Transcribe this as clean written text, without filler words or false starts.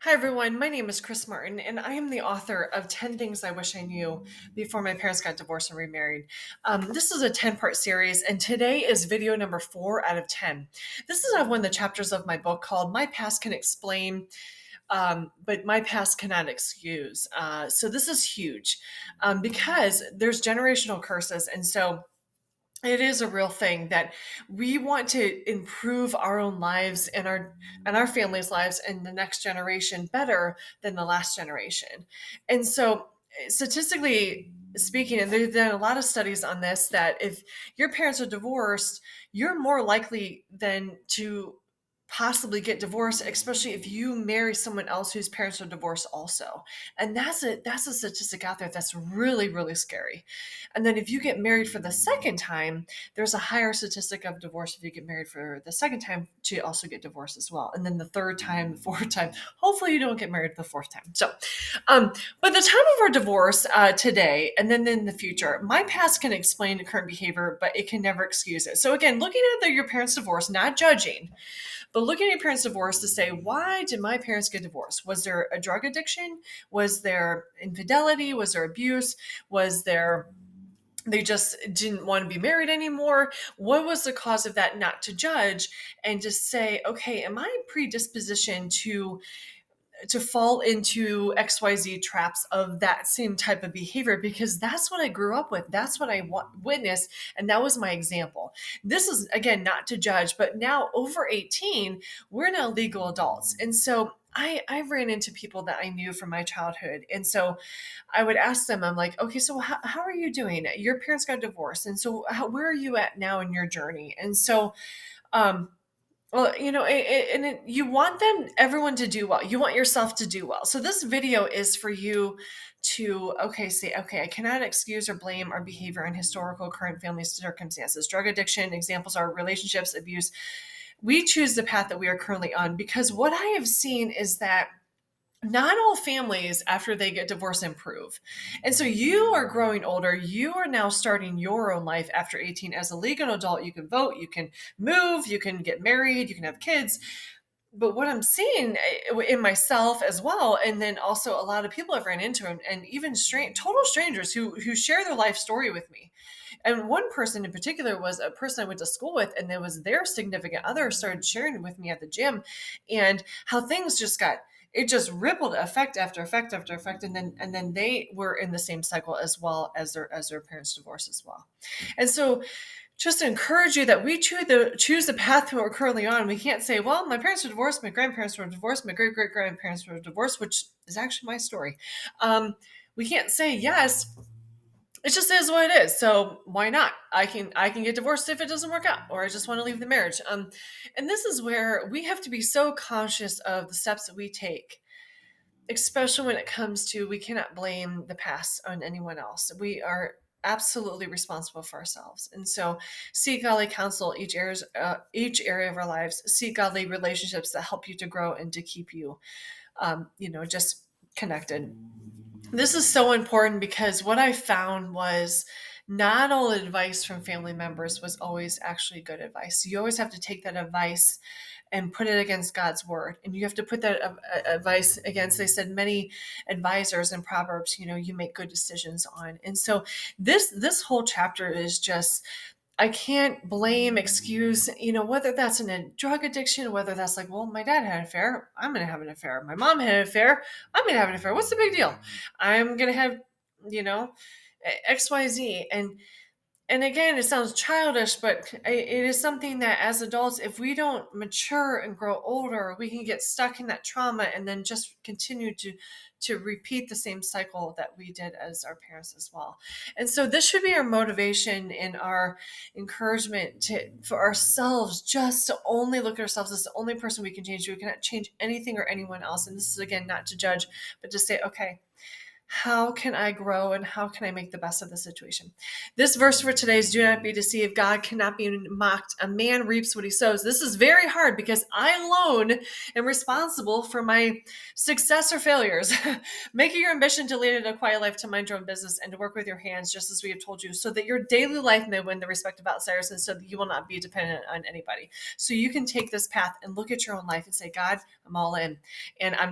Hi, everyone. My name is Chris Martin, and I am the author of 10 Things I Wish I Knew Before My Parents Got Divorced and Remarried. This is a 10-part series, and today is video number 4 out of 10. This is one of the chapters of my book called My Past Can Explain, but My Past Cannot Excuse. So this is huge because there's generational curses. And so it is a real thing that we want to improve our own lives and our families' lives and the next generation better than the last generation. And so statistically speaking, and there's been a lot of studies on this, that if your parents are divorced, you're more likely than to possibly get divorced, especially if you marry someone else whose parents are divorced also. And that's a statistic out there that's really, really scary. And then if you get married for the second time, there's a higher statistic of divorce if you get married for the second time to also get divorced as well. And then the third time, the fourth time, hopefully you don't get married the fourth time. So, but the time of our divorce today and then in the future, my past can explain the current behavior, but it can never excuse it. So again, looking at your parents' divorce, not judging, but looking at your parents' divorce to say, why did my parents get divorced? Was there a drug addiction? Was there infidelity? Was there abuse? Was there they just didn't want to be married anymore? What was the cause of that? Not to judge and just say, okay, am I predispositioned to fall into XYZ traps of that same type of behavior, because that's what I grew up with. That's what I witnessed. And that was my example. This is, again, not to judge, but now over 18, we're now legal adults. And so I ran into people that I knew from my childhood. And so I would ask them, I'm like, okay, so how are you doing? Your parents got divorced. And so where are you at now in your journey? And so, um, well, you want everyone to do well. You want yourself to do well. So this video is for you to, okay, say, okay, I cannot excuse or blame our behavior in historical current family circumstances. Drug addiction, examples are relationships, abuse. We choose the path that we are currently on because what I have seen is that not all families after they get divorced improve. And so you are growing older. You are now starting your own life after 18 as a legal adult. You can vote, you can move, you can get married, you can have kids. But what I'm seeing in myself as well, and then also a lot of people I've ran into, and even total strangers who share their life story with me. And one person in particular was a person I went to school with, and there was their significant other started sharing with me at the gym, and how things it just rippled effect after effect after effect, and then they were in the same cycle as well as their parents' divorce as well. And so just to encourage you that we choose the path that we're currently on. We can't say, well, my parents were divorced, my grandparents were divorced, my great great grandparents were divorced, which is actually my story. We can't say yes. It just is what it is. So why not? I can get divorced if it doesn't work out, or I just want to leave the marriage. And this is where we have to be so conscious of the steps that we take, especially when it comes to, we cannot blame the past on anyone else. We are absolutely responsible for ourselves. And so seek godly counsel each area of our lives. Seek godly relationships that help you to grow and to keep you just connected. This is so important because what I found was not all advice from family members was always actually good advice. You always have to take that advice and put it against God's word. And you have to put that advice against, they said, many advisors in Proverbs, you make good decisions on. And so this whole chapter is just, I can't blame, excuse, whether that's in a drug addiction, whether that's like, well, my dad had an affair, I'm going to have an affair. My mom had an affair, I'm going to have an affair. What's the big deal? I'm going to have, XYZ. And again, it sounds childish, but it is something that as adults, if we don't mature and grow older, we can get stuck in that trauma and then just continue to repeat the same cycle that we did as our parents as well. And so this should be our motivation and our encouragement for ourselves, just to only look at ourselves as the only person we can change. We cannot change anything or anyone else. And this is, again, not to judge, but to say, okay, how can I grow and how can I make the best of the situation? This verse for today is, do not be deceived. God cannot be mocked. A man reaps what he sows. This is very hard because I alone am responsible for my success or failures. Make it your ambition to lead a quiet life, to mind your own business, and to work with your hands, just as we have told you, so that your daily life may win the respect of outsiders and so that you will not be dependent on anybody. So you can take this path and look at your own life and say, God, I'm all in. And I'm